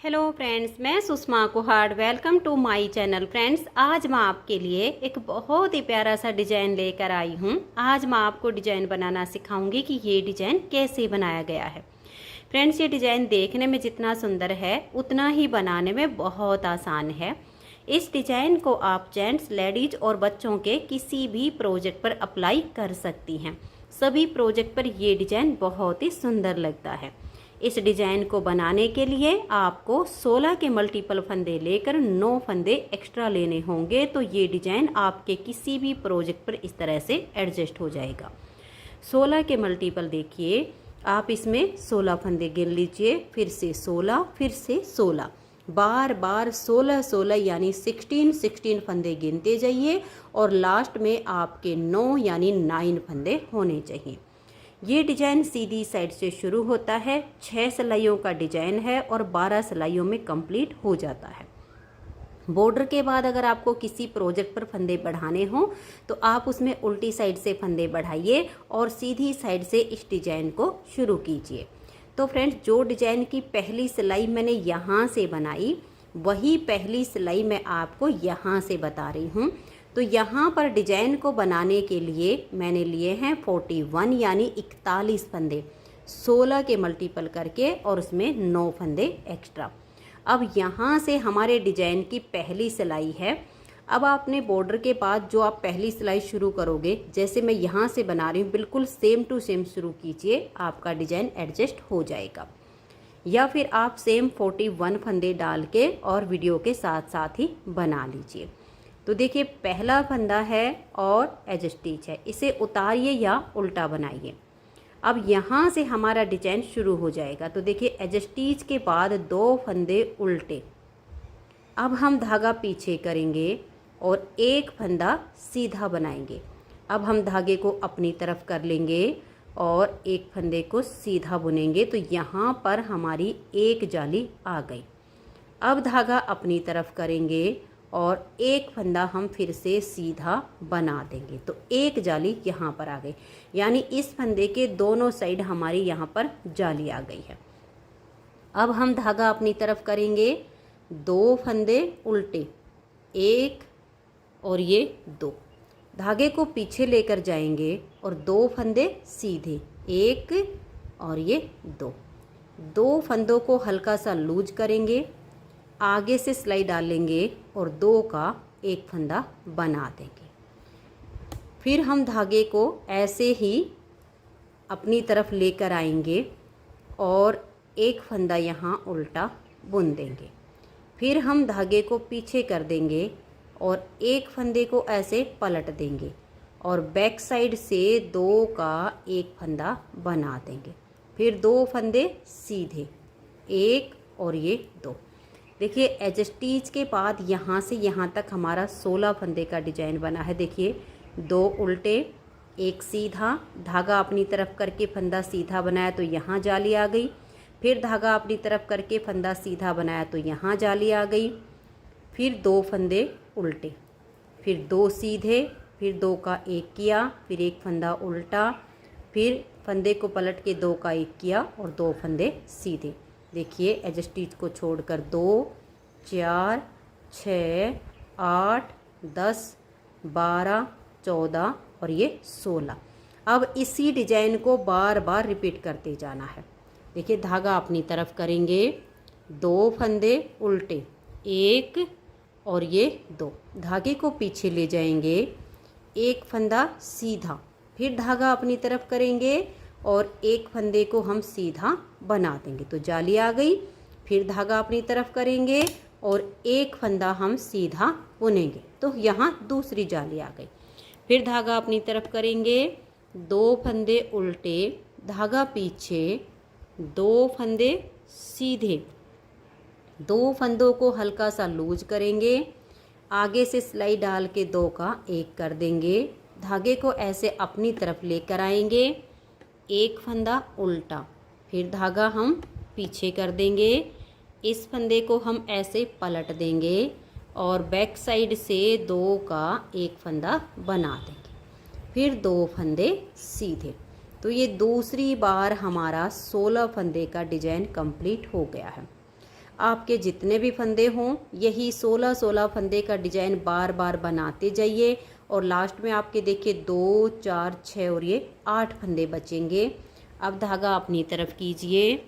Hello friends, मैं Sushma Kuhad. Welcome to my channel. Friends, आज मैं आपके लिए एक बहुत ही प्यारा सा डिज़ाइन लेकर आई हूँ। आज मैं आपको डिज़ाइन बनाना सिखाऊंगी कि ये डिज़ाइन कैसे बनाया गया है। फ्रेंड्स, ये डिज़ाइन देखने में जितना सुंदर है उतना ही बनाने में बहुत आसान है। इस डिज़ाइन को आप जेंट्स, लेडीज और बच्चों के किसी भी प्रोजेक्ट पर अप्लाई कर सकती हैं। सभी प्रोजेक्ट पर ये डिज़ाइन बहुत ही सुंदर लगता है। इस डिज़ाइन को बनाने के लिए आपको 16 के मल्टीपल फंदे लेकर 9 फंदे एक्स्ट्रा लेने होंगे, तो ये डिज़ाइन आपके किसी भी प्रोजेक्ट पर इस तरह से एडजस्ट हो जाएगा। 16 के मल्टीपल देखिए, आप इसमें 16 फंदे गिन लीजिए, फिर से 16, फिर से 16, बार बार 16 16 यानी 16 फंदे गिनते जाइए और लास्ट में आपके 9 यानी 9 फंदे होने चाहिए। ये डिज़ाइन सीधी साइड से शुरू होता है, 6 सिलाइयों का डिज़ाइन है और 12 सिलाइयों में कंप्लीट हो जाता है। बॉर्डर के बाद अगर आपको किसी प्रोजेक्ट पर फंदे बढ़ाने हों तो आप उसमें उल्टी साइड से फंदे बढ़ाइए और सीधी साइड से इस डिज़ाइन को शुरू कीजिए। तो फ्रेंड्स, जो डिज़ाइन की पहली सिलाई मैंने यहाँ से बनाई वही पहली सिलाई मैं आपको यहाँ से बता रही हूँ। तो यहाँ पर डिज़ाइन को बनाने के लिए मैंने लिए हैं 41 यानी 41 फंदे, 16 के मल्टीपल करके और उसमें 9 फंदे एक्स्ट्रा। अब यहाँ से हमारे डिज़ाइन की पहली सिलाई है। अब आपने बॉर्डर के बाद जो आप पहली सिलाई शुरू करोगे, जैसे मैं यहाँ से बना रही हूँ, बिल्कुल सेम टू सेम शुरू कीजिए, आपका डिज़ाइन एडजस्ट हो जाएगा। या फिर आप सेम 41 फंदे डाल के और वीडियो के साथ साथ ही बना लीजिए। तो देखिए, पहला फंदा है और एज स्टिच है, इसे उतारिए या उल्टा बनाइए। अब यहाँ से हमारा डिज़ाइन शुरू हो जाएगा। तो देखिए, एज स्टिच के बाद 2 फंदे उल्टे। अब हम धागा पीछे करेंगे और एक फंदा सीधा बनाएंगे। अब हम धागे को अपनी तरफ कर लेंगे और एक फंदे को सीधा बुनेंगे। तो यहाँ पर हमारी एक जाली आ गई। अब धागा अपनी तरफ करेंगे और एक फंदा हम फिर से सीधा बना देंगे। तो एक जाली यहाँ पर आ गई, यानी इस फंदे के दोनों साइड हमारी यहाँ पर जाली आ गई है। अब हम धागा अपनी तरफ करेंगे, 2 फंदे उल्टे, एक और ये 2, धागे को पीछे लेकर जाएंगे और 2 फंदे सीधे, एक और ये 2 फंदों को हल्का सा लूज करेंगे, आगे से सिलाई डालेंगे और 2 का एक फंदा बना देंगे। फिर हम धागे को ऐसे ही अपनी तरफ लेकर आएंगे और एक फंदा यहाँ उल्टा बुन देंगे। फिर हम धागे को पीछे कर देंगे और एक फंदे को ऐसे पलट देंगे और बैक साइड से 2 का एक फंदा बना देंगे। फिर 2 फंदे सीधे, एक और ये 2। देखिए, एज स्टिच के बाद यहाँ से यहाँ तक हमारा 16 फंदे का डिज़ाइन बना है। देखिए, 2 उल्टे, एक सीधा, धागा अपनी तरफ करके फंदा सीधा बनाया तो यहाँ जाली आ गई। फिर धागा अपनी तरफ करके फंदा सीधा बनाया तो यहाँ जाली आ गई। फिर 2 फंदे उल्टे, फिर 2 सीधे, फिर 2 का एक किया, फिर एक फंदा उल्टा, फिर फंदे को पलट के 2 का एक किया और 2 फंदे सीधे। देखिए, एज स्टिच को छोड़कर 2 4 6 8 10 12 14 और ये 16। अब इसी डिज़ाइन को बार बार रिपीट करते जाना है। देखिए, धागा अपनी तरफ करेंगे, 2 फंदे उल्टे, एक और ये 2, धागे को पीछे ले जाएंगे, एक फंदा सीधा, फिर धागा अपनी तरफ करेंगे और एक फंदे को हम सीधा बना देंगे। तो जाली आ गई। फिर धागा अपनी तरफ करेंगे और एक फंदा हम सीधा बुनेंगे, तो यहाँ दूसरी जाली आ गई। फिर धागा अपनी तरफ करेंगे, 2 फंदे उल्टे, धागा पीछे, 2 फंदे सीधे, 2 फंदों को हल्का सा लूज करेंगे, आगे से सिलाई डाल के 2 का एक कर देंगे, धागे को ऐसे अपनी तरफ लेकर आएंगे, एक फंदा उल्टा, फिर धागा हम पीछे कर देंगे, इस फंदे को हम ऐसे पलट देंगे और बैक साइड से 2 का एक फंदा बना देंगे, फिर 2 फंदे सीधे। तो ये दूसरी बार हमारा 16 फंदे का डिज़ाइन कंप्लीट हो गया है। आपके जितने भी फंदे हों यही 16-16 फंदे का डिजाइन बार बार बनाते जाइए और लास्ट में आपके देखिए 2, 4, 6 और ये 8 फंदे बचेंगे। अब धागा अपनी तरफ कीजिए,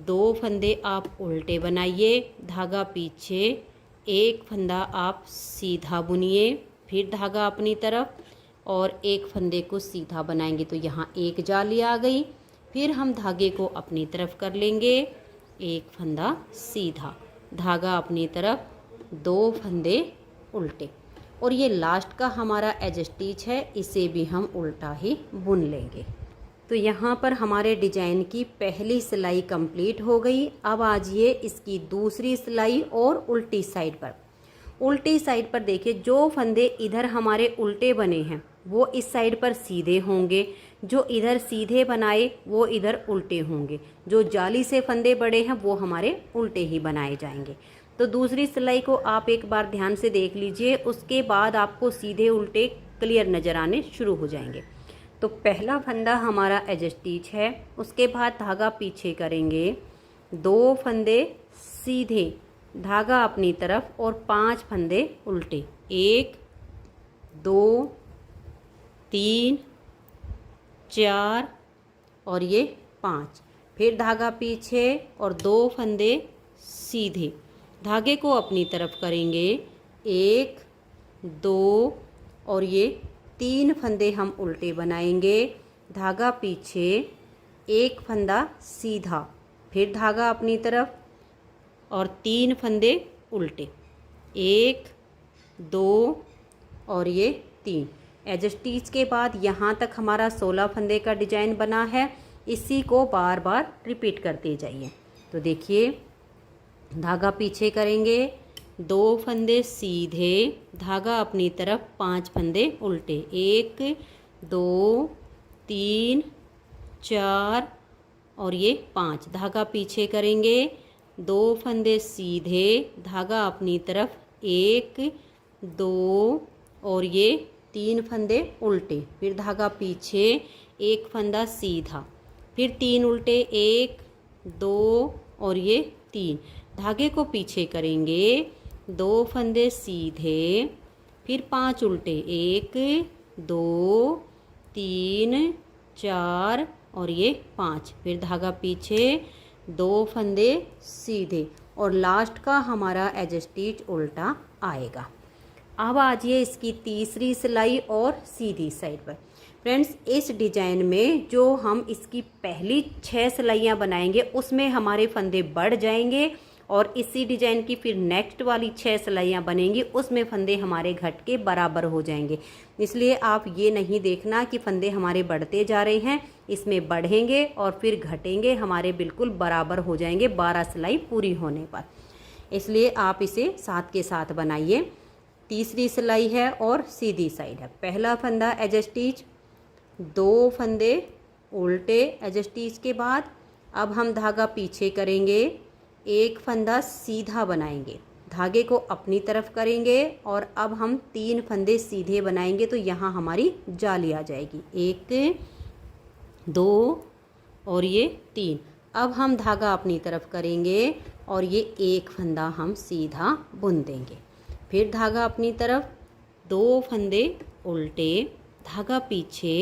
2 फंदे आप उल्टे बनाइए, धागा पीछे, एक फंदा आप सीधा बुनिए, फिर धागा अपनी तरफ और एक फंदे को सीधा बनाएंगे तो यहाँ एक जाली आ गई। फिर हम धागे को अपनी तरफ कर लेंगे, एक फंदा सीधा, धागा अपनी तरफ, 2 फंदे उल्टे और ये लास्ट का हमारा एज स्टिच है, इसे भी हम उल्टा ही बुन लेंगे। तो यहाँ पर हमारे डिजाइन की पहली सिलाई कंप्लीट हो गई। अब आजिए इसकी दूसरी सिलाई और उल्टी साइड पर। उल्टी साइड पर देखिए जो फंदे इधर हमारे उल्टे बने हैं वो इस साइड पर सीधे होंगे, जो इधर सीधे बनाए वो इधर उल्टे होंगे, जो जाली से फंदे बड़े हैं वो हमारे उल्टे ही बनाए जाएंगे। तो दूसरी सिलाई को आप एक बार ध्यान से देख लीजिए, उसके बाद आपको सीधे उल्टे क्लियर नज़र आने शुरू हो जाएंगे। तो पहला फंदा हमारा एज स्टिच है, उसके बाद धागा पीछे करेंगे, 2 फंदे सीधे, धागा अपनी तरफ और 5 फंदे उल्टे, 1, 2, 3, 4 और ये 5। फिर धागा पीछे और 2 फंदे सीधे, धागे को अपनी तरफ करेंगे, 1, 2 और ये 3 फंदे हम उल्टे बनाएंगे, धागा पीछे, एक फंदा सीधा, फिर धागा अपनी तरफ और 3 फंदे उल्टे, 1, 2 और ये 3। एज स्टिच के बाद यहाँ तक हमारा 16 फंदे का डिजाइन बना है, इसी को बार बार रिपीट करते जाइए। तो देखिए धागा पीछे करेंगे, 2 फंदे सीधे, धागा अपनी तरफ, 5 फंदे उल्टे, 1, 2, 3, 4 और ये 5, धागा पीछे करेंगे, 2 फंदे सीधे, धागा अपनी तरफ, 1, 2 और ये 3 फंदे उल्टे, फिर धागा पीछे, एक फंदा सीधा, फिर 3 उल्टे, 1, 2 और ये 3, धागे को पीछे करेंगे, 2 फंदे सीधे, फिर 5 उल्टे, 1, 2, 3, 4 और ये 5, फिर धागा पीछे, 2 फंदे सीधे और लास्ट का हमारा एज स्टिच उल्टा आएगा। अब आजिए इसकी तीसरी सिलाई और सीधी साइड पर। फ्रेंड्स इस डिजाइन में जो हम इसकी पहली 6 सिलाइयाँ बनाएंगे उसमें हमारे फंदे बढ़ जाएंगे और इसी डिजाइन की फिर नेक्स्ट वाली 6 सिलाइयाँ बनेंगी उसमें फंदे हमारे घट के बराबर हो जाएंगे। इसलिए आप ये नहीं देखना कि फंदे हमारे बढ़ते जा रहे हैं, इसमें बढ़ेंगे और फिर घटेंगे, हमारे बिल्कुल बराबर हो जाएंगे 12 सिलाई पूरी होने पर। इसलिए आप इसे साथ के साथ बनाइए। तीसरी सिलाई है और सीधी साइड है। पहला फंदा एज स्टिच, 2 फंदे उल्टे एज स्टिच के बाद अब हम धागा पीछे करेंगे, एक फंदा सीधा बनाएंगे, धागे को अपनी तरफ करेंगे और अब हम 3 फंदे सीधे बनाएंगे तो यहाँ हमारी जाली आ जाएगी, 1, 2 और ये 3। अब हम धागा अपनी तरफ करेंगे और ये एक फंदा हम सीधा बुन देंगे, फिर धागा अपनी तरफ, 2 फंदे उल्टे, धागा पीछे,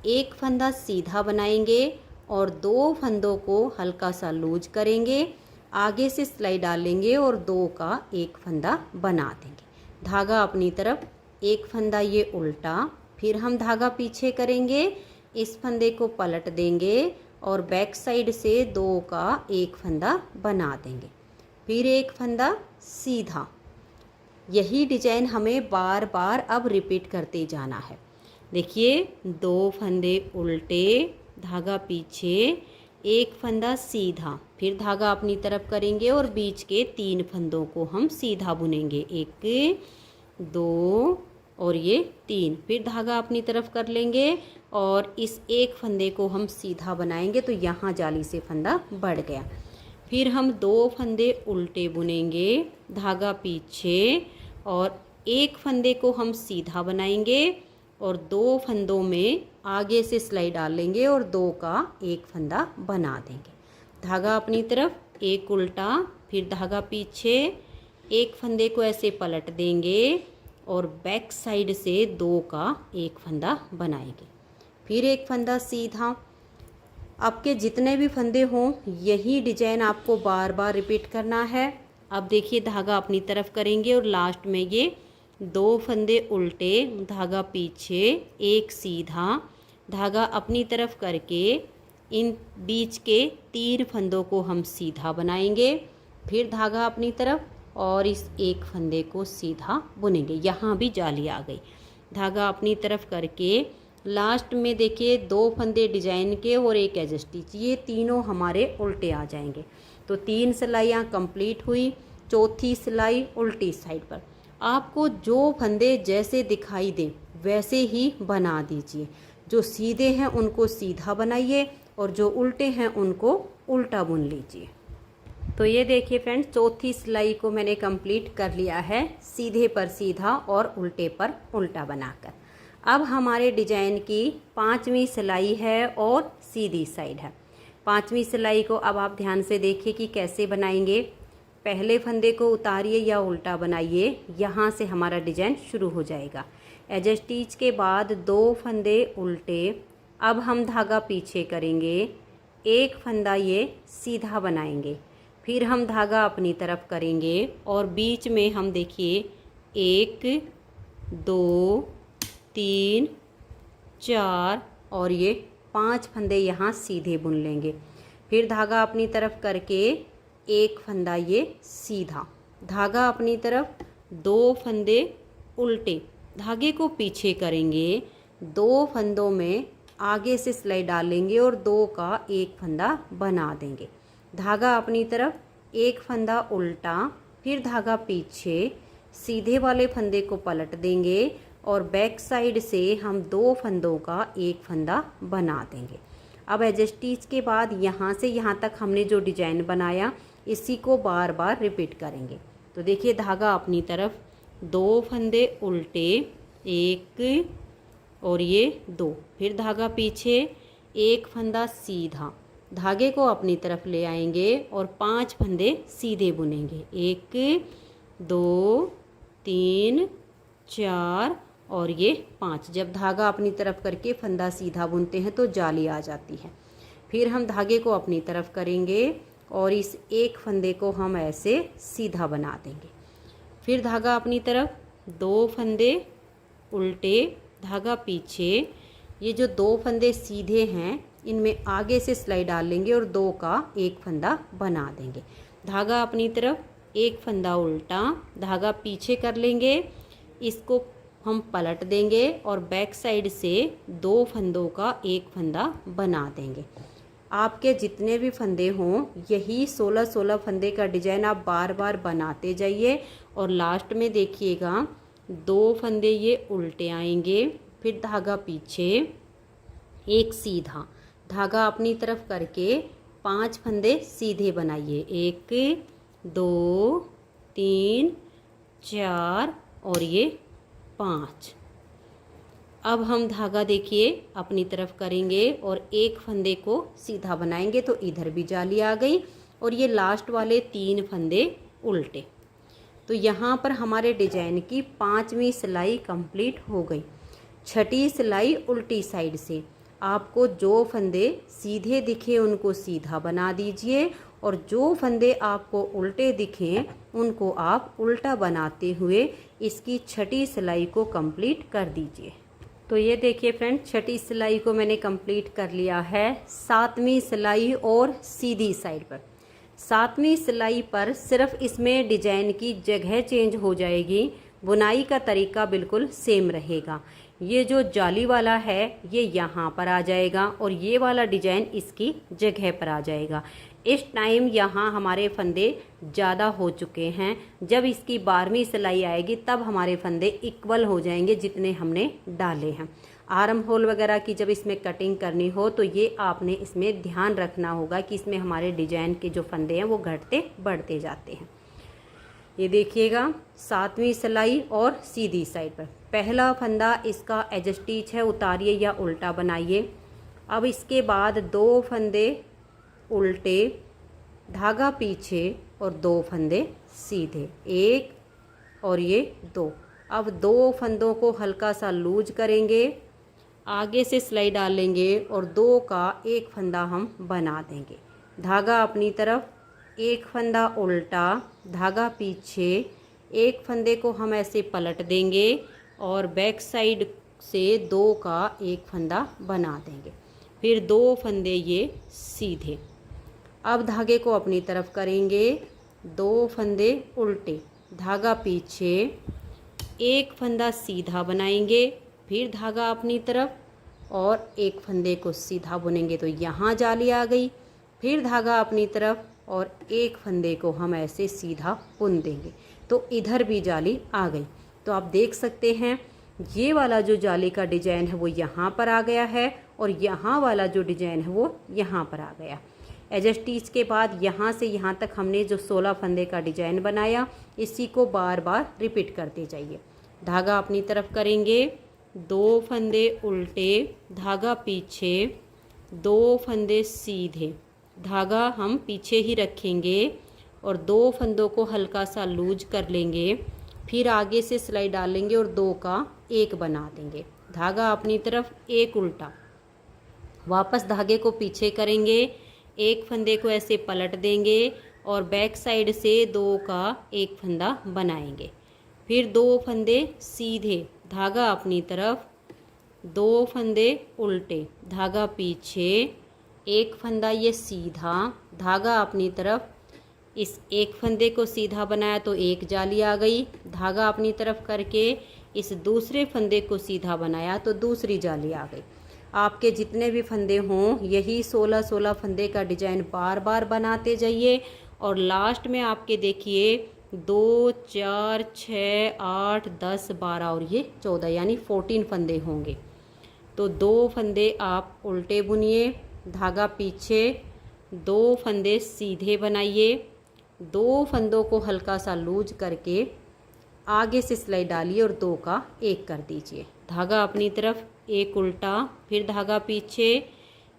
एक फंदा सीधा बनाएंगे और 2 फंदों को हल्का सा लूज करेंगे, आगे से सिलाई डालेंगे और 2 का एक फंदा बना देंगे, धागा अपनी तरफ, एक फंदा ये उल्टा, फिर हम धागा पीछे करेंगे, इस फंदे को पलट देंगे और बैक साइड से 2 का एक फंदा बना देंगे, फिर एक फंदा सीधा। यही डिजाइन हमें बार बार अब रिपीट करते जाना है। देखिए 2 फंदे उल्टे, धागा पीछे, एक फंदा सीधा, फिर धागा अपनी तरफ करेंगे और बीच के 3 फंदों को हम सीधा बुनेंगे, 1, 2 और ये 3, फिर धागा अपनी तरफ कर लेंगे और इस एक फंदे को हम सीधा बनाएंगे तो यहाँ जाली से फंदा बढ़ गया, फिर हम 2 फंदे उल्टे बुनेंगे, धागा पीछे और एक फंदे को हम सीधा बनाएंगे और 2 फंदों में आगे से सिलाई डाल लेंगे और 2 का एक फंदा बना देंगे, धागा अपनी तरफ, एक उल्टा, फिर धागा पीछे, एक फंदे को ऐसे पलट देंगे और बैक साइड से 2 का एक फंदा बनाएंगे। फिर एक फंदा सीधा। आपके जितने भी फंदे हों यही डिजाइन आपको बार बार रिपीट करना है। अब देखिए धागा अपनी तरफ करेंगे और लास्ट में ये 2 फंदे उल्टे, धागा पीछे, एक सीधा, धागा अपनी तरफ करके इन बीच के 3 फंदों को हम सीधा बनाएंगे। फिर धागा अपनी तरफ और इस एक फंदे को सीधा बुनेंगे। यहाँ भी जाली आ गई। धागा अपनी तरफ करके लास्ट में देखिए 2 फंदे डिजाइन के और एक एज स्टिच, ये तीनों हमारे उल्टे आ जाएंगे। तो 3 सिलाइयाँ कंप्लीट हुई। चौथी सिलाई उल्टी साइड पर। आपको जो फंदे जैसे दिखाई दें वैसे ही बना दीजिए। जो सीधे हैं उनको सीधा बनाइए और जो उल्टे हैं उनको उल्टा बुन लीजिए। तो ये देखिए फ्रेंड्स, चौथी सिलाई को मैंने कंप्लीट कर लिया है, सीधे पर सीधा और उल्टे पर उल्टा बनाकर। अब हमारे डिजाइन की 5वीं सिलाई है और सीधी साइड है। 5वीं सिलाई को अब आप ध्यान से देखिए कि कैसे बनाएंगे। पहले फंदे को उतारिए या उल्टा बनाइए, यहाँ से हमारा डिजाइन शुरू हो जाएगा। एज स्टिच के बाद 2 फंदे उल्टे। अब हम धागा पीछे करेंगे, एक फंदा ये सीधा बनाएंगे। फिर हम धागा अपनी तरफ करेंगे और बीच में हम देखिए 1 2 3 4 और ये 5 फंदे यहाँ सीधे बुन लेंगे। फिर धागा अपनी तरफ करके एक फंदा ये सीधा, धागा अपनी तरफ, 2 फंदे उल्टे, धागे को पीछे करेंगे, 2 फंदों में आगे से सिलाई डालेंगे और 2 का एक फंदा बना देंगे। धागा अपनी तरफ, एक फंदा उल्टा, फिर धागा पीछे, सीधे वाले फंदे को पलट देंगे और बैक साइड से हम 2 फंदों का एक फंदा बना देंगे। अब एज स्टिच के बाद यहाँ से यहाँ तक हमने जो डिजाइन बनाया इसी को बार बार रिपीट करेंगे। तो देखिए धागा अपनी तरफ, 2 फंदे उल्टे, 1 और ये 2, फिर धागा पीछे, एक फंदा सीधा, धागे को अपनी तरफ ले आएंगे और 5 फंदे सीधे बुनेंगे। 1 2 3 4 और ये 5। जब धागा अपनी तरफ करके फंदा सीधा बुनते हैं तो जाली आ जाती है। फिर हम धागे को अपनी तरफ करेंगे और इस एक फंदे को हम ऐसे सीधा बना देंगे। फिर धागा अपनी तरफ, 2 फंदे उल्टे, धागा पीछे, ये जो 2 फंदे सीधे हैं इनमें आगे से सिलाई डाल लेंगे और 2 का एक फंदा बना देंगे। धागा अपनी तरफ, एक फंदा उल्टा, धागा पीछे कर लेंगे, इसको हम पलट देंगे और बैक साइड से 2 फंदों का एक फंदा बना देंगे। आपके जितने भी फंदे हों यही 16-16 फंदे का डिजाइन आप बार बार बनाते जाइए और लास्ट में देखिएगा 2 फंदे ये उल्टे आएंगे, फिर धागा पीछे, एक सीधा, धागा अपनी तरफ करके 5 फंदे सीधे बनाइए। 1 2 3 4 और ये 5। अब हम धागा देखिए अपनी तरफ करेंगे और एक फंदे को सीधा बनाएंगे तो इधर भी जाली आ गई और ये लास्ट वाले 3 फंदे उल्टे। तो यहाँ पर हमारे डिजाइन की 5वीं सिलाई कंप्लीट हो गई। 6ठी सिलाई उल्टी साइड से। आपको जो फंदे सीधे दिखे उनको सीधा बना दीजिए और जो फंदे आपको उल्टे दिखें उनको आप उल्टा बनाते हुए इसकी 6ठी सिलाई को कंप्लीट कर दीजिए। तो ये देखिए फ्रेंड, 6ठी सिलाई को मैंने कंप्लीट कर लिया है। 7वीं सिलाई और सीधी साइड पर। 7वीं सिलाई पर सिर्फ इसमें डिजाइन की जगह चेंज हो जाएगी, बुनाई का तरीका बिल्कुल सेम रहेगा। ये जो जाली वाला है ये यहाँ पर आ जाएगा और ये वाला डिजाइन इसकी जगह पर आ जाएगा। इस टाइम यहाँ हमारे फंदे ज़्यादा हो चुके हैं। जब इसकी 12वीं सिलाई आएगी तब हमारे फंदे इक्वल हो जाएंगे जितने हमने डाले हैं। आर्म होल वगैरह की जब इसमें कटिंग करनी हो तो ये आपने इसमें ध्यान रखना होगा कि इसमें हमारे डिजाइन के जो फंदे हैं वो घटते बढ़ते जाते हैं। ये देखिएगा 7वीं सिलाई और सीधी साइड पर पहला फंदा इसका एज स्टिच है, उतारिए या उल्टा बनाइए। अब इसके बाद 2 फंदे उल्टे, धागा पीछे, और 2 फंदे सीधे, 1 और ये 2। अब 2 फंदों को हल्का सा लूज करेंगे, आगे से सिलाई डालेंगे और 2 का एक फंदा हम बना देंगे। धागा अपनी तरफ, एक फंदा उल्टा, धागा पीछे, एक फंदे को हम ऐसे पलट देंगे और बैक साइड से 2 का एक फंदा बना देंगे, फिर 2 फंदे ये सीधे। अब धागे को अपनी तरफ करेंगे, 2 फंदे उल्टे, धागा पीछे, एक फंदा सीधा बनाएंगे, फिर धागा अपनी तरफ और एक फंदे को सीधा बुनेंगे तो यहाँ जाली आ गई, फिर धागा अपनी तरफ और एक फंदे को हम ऐसे सीधा बुन देंगे तो इधर भी जाली आ गई। तो आप देख सकते हैं ये वाला जो जाली का डिजाइन है वो यहाँ पर आ गया है और यहाँ वाला जो डिजाइन है वो यहाँ पर आ गया। एज स्टिच के बाद यहाँ से यहाँ तक हमने जो 16 फंदे का डिजाइन बनाया, इसी को बार बार रिपीट करते जाइए। धागा अपनी तरफ करेंगे, 2 फंदे उल्टे, धागा पीछे, 2 फंदे सीधे, धागा हम पीछे ही रखेंगे और 2 फंदों को हल्का सा लूज कर लेंगे, फिर आगे से सिलाई डालेंगे और 2 का एक बना देंगे। धागा अपनी तरफ, एक उल्टा, वापस धागे को पीछे करेंगे, एक फंदे को ऐसे पलट देंगे और बैक साइड से 2 का एक फंदा बनाएंगे, फिर 2 फंदे सीधे, धागा अपनी तरफ, 2 फंदे उल्टे, धागा पीछे, एक फंदा ये सीधा, धागा अपनी तरफ, इस एक फंदे को सीधा बनाया तो एक जाली आ गई, धागा अपनी तरफ करके इस दूसरे फंदे को सीधा बनाया तो दूसरी जाली आ गई। आपके जितने भी फंदे हों यही 16 फंदे का डिजाइन बार बार बनाते जाइए और लास्ट में आपके देखिए 2, 4, 6, 8, 10, 12 और ये 14 यानी 14 फंदे होंगे। तो 2 फंदे आप उल्टे बुनिए, धागा पीछे, 2 फंदे सीधे बनाइए, 2 फंदों को हल्का सा लूज करके आगे से सिलाई डालिए और 2 का एक कर दीजिए। धागा अपनी तरफ, एक उल्टा, फिर धागा पीछे,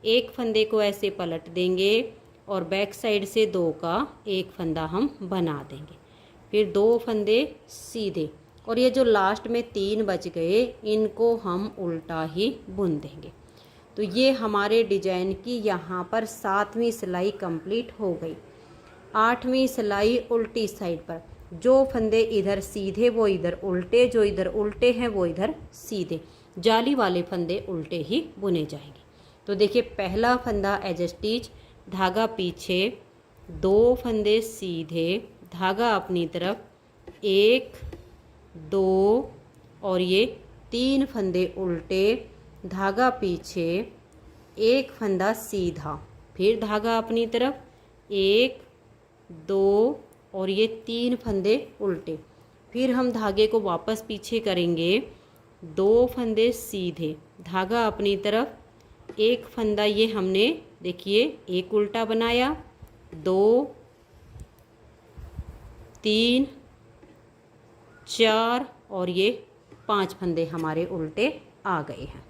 एक फंदे को ऐसे पलट देंगे और बैक साइड से 2 का एक फंदा हम बना देंगे, फिर 2 फंदे सीधे और ये जो लास्ट में 3 बच गए इनको हम उल्टा ही बुन देंगे। तो ये हमारे डिजाइन की यहाँ पर 7वीं सिलाई कंप्लीट हो गई। 8वीं सिलाई उल्टी साइड पर, जो फंदे इधर सीधे वो इधर उल्टे, जो इधर उल्टे हैं वो इधर सीधे, जाली वाले फंदे उल्टे ही बुने जाएंगे। तो देखिए पहला फंदा एज स्टिच, धागा पीछे, 2 फंदे सीधे, धागा अपनी तरफ, 1, 2 और ये 3 फंदे उल्टे, धागा पीछे, एक फंदा सीधा, फिर धागा अपनी तरफ, 1, 2 और ये 3 फंदे उल्टे, फिर हम धागे को वापस पीछे करेंगे, 2 फंदे सीधे, धागा अपनी तरफ, एक फंदा ये हमने देखिए एक उल्टा बनाया, 2, 3, 4 और ये 5 फंदे हमारे उल्टे आ गए हैं।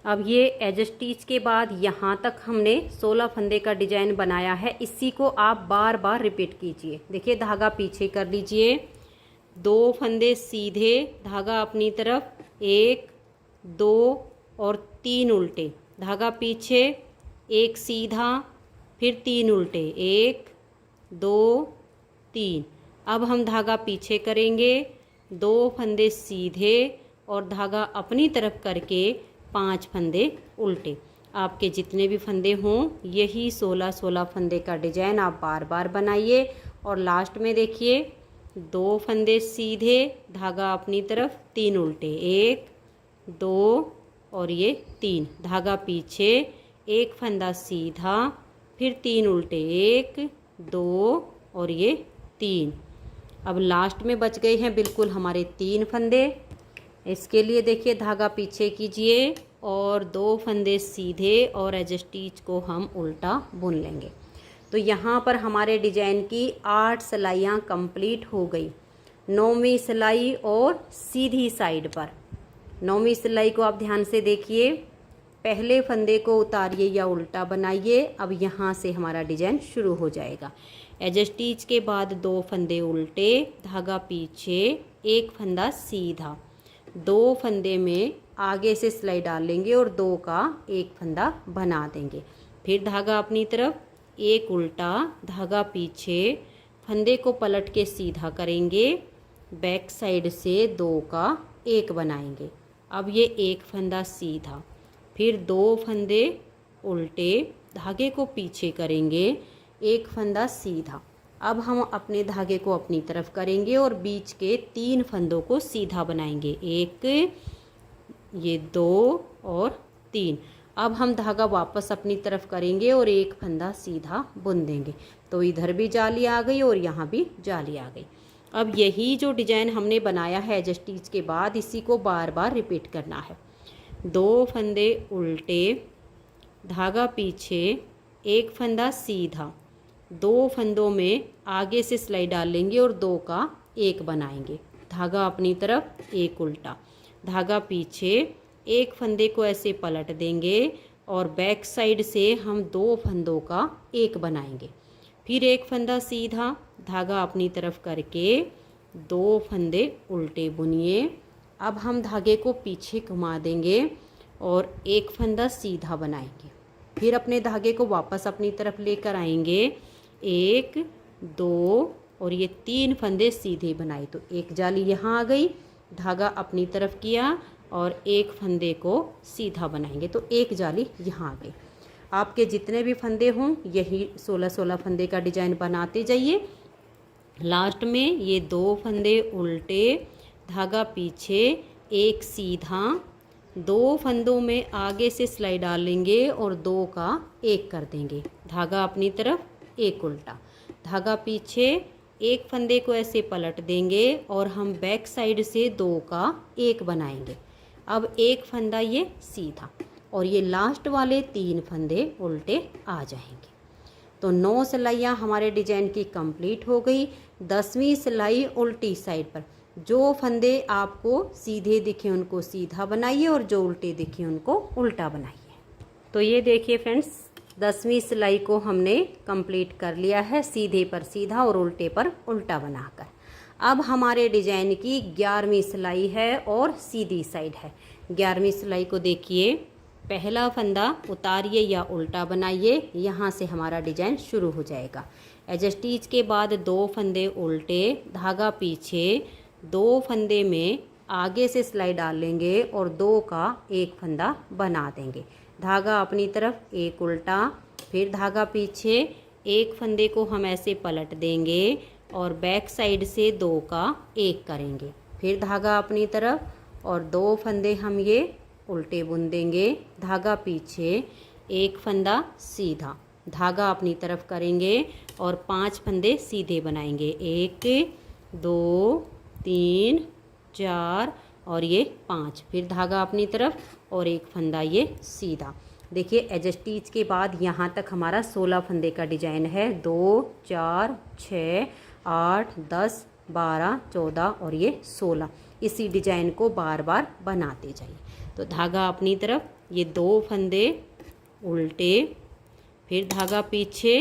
अब ये एज स्टिच के बाद यहाँ तक हमने 16 फंदे का डिजाइन बनाया है, इसी को आप बार बार रिपीट कीजिए। देखिए धागा पीछे कर लीजिए, 2 फंदे सीधे, धागा अपनी तरफ, 1, 2 और 3 उल्टे, धागा पीछे, एक सीधा, फिर 3 उल्टे, 1, 2, 3। अब हम धागा पीछे करेंगे, 2 फंदे सीधे और धागा अपनी तरफ करके 5 फंदे उल्टे। आपके जितने भी फंदे हों यही 16 फंदे का डिजाइन आप बार बार बनाइए और लास्ट में देखिए 2 फंदे सीधे, धागा अपनी तरफ, 3 उल्टे, 1, 2 और ये 3, धागा पीछे, एक फंदा सीधा, फिर 3 उल्टे, 1, 2 और ये 3। अब लास्ट में बच गए हैं बिल्कुल हमारे 3 फंदे। इसके लिए देखिए धागा पीछे कीजिए और 2 फंदे सीधे और एज स्टिच को हम उल्टा बुन लेंगे। तो यहाँ पर हमारे डिजाइन की 8 सिलाइयाँ कंप्लीट हो गई। 9वीं सिलाई और सीधी साइड पर, 9वीं सिलाई को आप ध्यान से देखिए, पहले फंदे को उतारिए या उल्टा बनाइए। अब यहाँ से हमारा डिजाइन शुरू हो जाएगा। एज स्टिच के बाद 2 फंदे उल्टे, धागा पीछे, एक फंदा सीधा, 2 फंदे में आगे से सिलाई डाल लेंगे और 2 का एक फंदा बना देंगे। फिर धागा अपनी तरफ, एक उल्टा, धागा पीछे, फंदे को पलट के सीधा करेंगे, बैक साइड से 2 का एक बनाएंगे। अब ये एक फंदा सीधा, फिर 2 फंदे उल्टे, धागे को पीछे करेंगे, एक फंदा सीधा। अब हम अपने धागे को अपनी तरफ करेंगे और बीच के 3 फंदों को सीधा बनाएंगे, एक, ये 2 और 3। अब हम धागा वापस अपनी तरफ करेंगे और एक फंदा सीधा बुन देंगे। तो इधर भी जाली आ गई और यहाँ भी जाली आ गई। अब यही जो डिजाइन हमने बनाया है एज स्टिच के बाद, इसी को बार बार रिपीट करना है। 2 फंदे उल्टे, धागा पीछे, एक फंदा सीधा, 2 फंदों में आगे से सिलाई डाल लेंगे और 2 का एक बनाएंगे। धागा अपनी तरफ, एक उल्टा, धागा पीछे, एक फंदे को ऐसे पलट देंगे और बैक साइड से हम 2 फंदों का एक बनाएंगे। फिर एक फंदा सीधा, धागा अपनी तरफ करके 2 फंदे उल्टे बुनिए। अब हम धागे को पीछे घुमा देंगे और एक फंदा सीधा बनाएंगे। फिर अपने धागे को वापस अपनी तरफ लेकर आएंगे, 1, 2 और ये 3 फंदे सीधे बनाए। तो एक जाली यहाँ आ गई, धागा अपनी तरफ किया और एक फंदे को सीधा बनाएंगे, तो एक जाली यहाँ आ गई। आपके जितने भी फंदे हों यही 16-16 फंदे का डिजाइन बनाते जाइए। लास्ट में ये 2 फंदे उल्टे, धागा पीछे, एक सीधा, 2 फंदों में आगे से सिलाई डाल लेंगे और 2 का एक कर देंगे। धागा अपनी तरफ, एक उल्टा, धागा पीछे, एक फंदे को ऐसे पलट देंगे और हम बैक साइड से 2 का एक बनाएंगे। अब एक फंदा ये सीधा और ये लास्ट वाले 3 फंदे उल्टे आ जाएंगे। तो 9 सिलाइयाँ हमारे डिजाइन की कंप्लीट हो गई। 10वीं सिलाई उल्टी साइड पर, जो फंदे आपको सीधे दिखे उनको सीधा बनाइए और जो उल्टे दिखे उनको उल्टा बनाइए। तो ये देखिए फ्रेंड्स, 10वीं सिलाई को हमने कंप्लीट कर लिया है, सीधे पर सीधा और उल्टे पर उल्टा बनाकर। अब हमारे डिजाइन की 11वीं सिलाई है और सीधी साइड है। 11वीं सिलाई को देखिए, पहला फंदा उतारिए या उल्टा बनाइए, यहाँ से हमारा डिजाइन शुरू हो जाएगा। एज स्टिच के बाद 2 फंदे उल्टे, धागा पीछे, 2 फंदे में आगे से सिलाई डाल लेंगे और 2 का एक फंदा बना देंगे। धागा अपनी तरफ, एक उल्टा, फिर धागा पीछे, एक फंदे को हम ऐसे पलट देंगे और बैक साइड से 2 का एक करेंगे। फिर धागा अपनी तरफ और 2 फंदे हम ये उल्टे बुन देंगे, धागा पीछे, एक फंदा सीधा, धागा अपनी तरफ करेंगे और 5 फंदे सीधे बनाएंगे, 1, 2, 3, 4 और ये 5। फिर धागा अपनी तरफ और एक फंदा ये सीधा। देखिए एज स्टिच के बाद यहाँ तक हमारा 16 फंदे का डिजाइन है। 2, 4, 6, 8, 10, 12, 14 और ये 16। इसी डिजाइन को बार बार बनाते जाइए। तो धागा अपनी तरफ, ये 2 फंदे उल्टे, फिर धागा पीछे,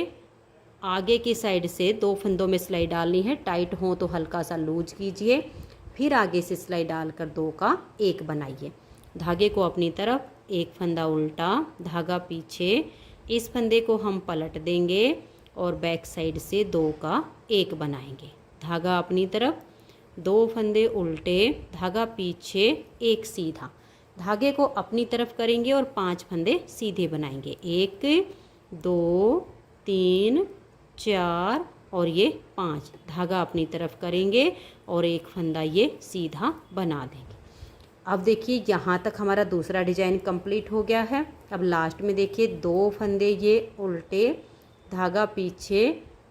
आगे की साइड से 2 फंदों में सिलाई डालनी है, टाइट हो तो हल्का सा लूज कीजिए, फिर आगे से सिलाई डालकर 2 का एक बनाइए। धागे को अपनी तरफ, एक फंदा उल्टा, धागा पीछे, इस फंदे को हम पलट देंगे और बैक साइड से 2 का एक बनाएंगे। धागा अपनी तरफ, 2 फंदे उल्टे, धागा पीछे, एक सीधा, धागे को अपनी तरफ करेंगे और 5 फंदे सीधे बनाएंगे, 1, 2, 3, 4 और ये 5। धागा अपनी तरफ करेंगे और एक फंदा ये सीधा बना देंगे। अब देखिए यहाँ तक हमारा दूसरा डिजाइन कंप्लीट हो गया है। अब लास्ट में देखिए 2 फंदे ये उल्टे, धागा पीछे,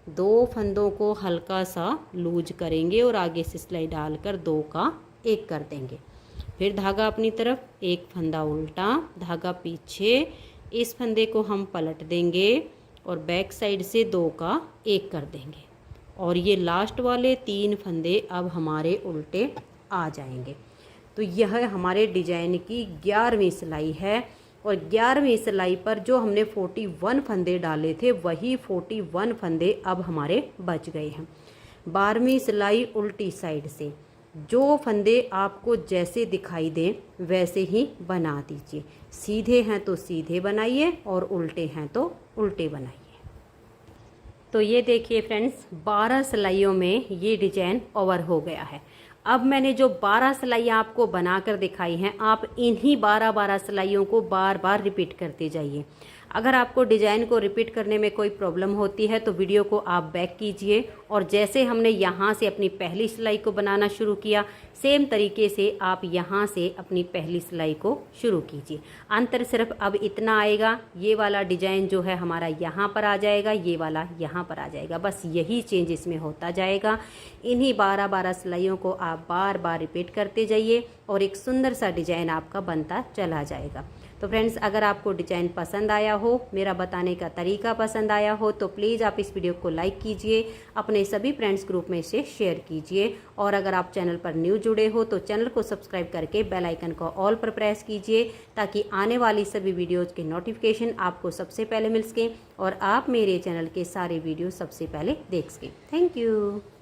2 फंदों को हल्का सा लूज करेंगे और आगे से सिलाई डालकर 2 का एक कर देंगे। फिर धागा अपनी तरफ, एक फंदा उल्टा, धागा पीछे, इस फंदे को हम पलट देंगे और बैक साइड से 2 का एक कर देंगे और ये लास्ट वाले 3 फंदे अब हमारे उल्टे आ जाएंगे। तो यह हमारे डिजाइन की 11वीं सिलाई है और 11वीं सिलाई पर जो हमने 41 फंदे डाले थे वही 41 फंदे अब हमारे बच गए हैं। 12वीं सिलाई उल्टी साइड से जो फंदे आपको जैसे दिखाई दें वैसे ही बना दीजिए। सीधे हैं तो सीधे बनाइए और उल्टे हैं तो उल्टे बनाइए। तो ये देखिए फ्रेंड्स, 12 सिलाइयों में ये डिजाइन ओवर हो गया है। अब मैंने जो 12 सिलाइयाँ आपको बनाकर दिखाई हैं, आप इन्हीं 12 सिलाइयों को बार बार रिपीट करते जाइए। अगर आपको डिजाइन को रिपीट करने में कोई प्रॉब्लम होती है तो वीडियो को आप बैक कीजिए और जैसे हमने यहाँ से अपनी पहली सिलाई को बनाना शुरू किया, सेम तरीके से आप यहाँ से अपनी पहली सिलाई को शुरू कीजिए। अंतर सिर्फ अब इतना आएगा, ये वाला डिजाइन जो है हमारा यहाँ पर आ जाएगा, ये वाला यहाँ पर आ जाएगा। बस यही चेंज इसमें होता जाएगा। इन्हीं 12 सिलाइयों को आप बार बार रिपीट करते जाइए और एक सुंदर सा डिजाइन आपका बनता चला जाएगा। तो फ्रेंड्स, अगर आपको डिजाइन पसंद आया हो, मेरा बताने का तरीका पसंद आया हो, तो प्लीज़ आप इस वीडियो को लाइक कीजिए, अपने सभी फ्रेंड्स ग्रुप में से शेयर कीजिए। और अगर आप चैनल पर न्यू जुड़े हो तो चैनल को सब्सक्राइब करके बेल आइकन को ऑल पर प्रेस कीजिए ताकि आने वाली सभी वीडियोज़ के नोटिफिकेशन आपको सबसे पहले मिल सकें और आप मेरे चैनल के सारे वीडियो सबसे पहले देख सकें। Thank you.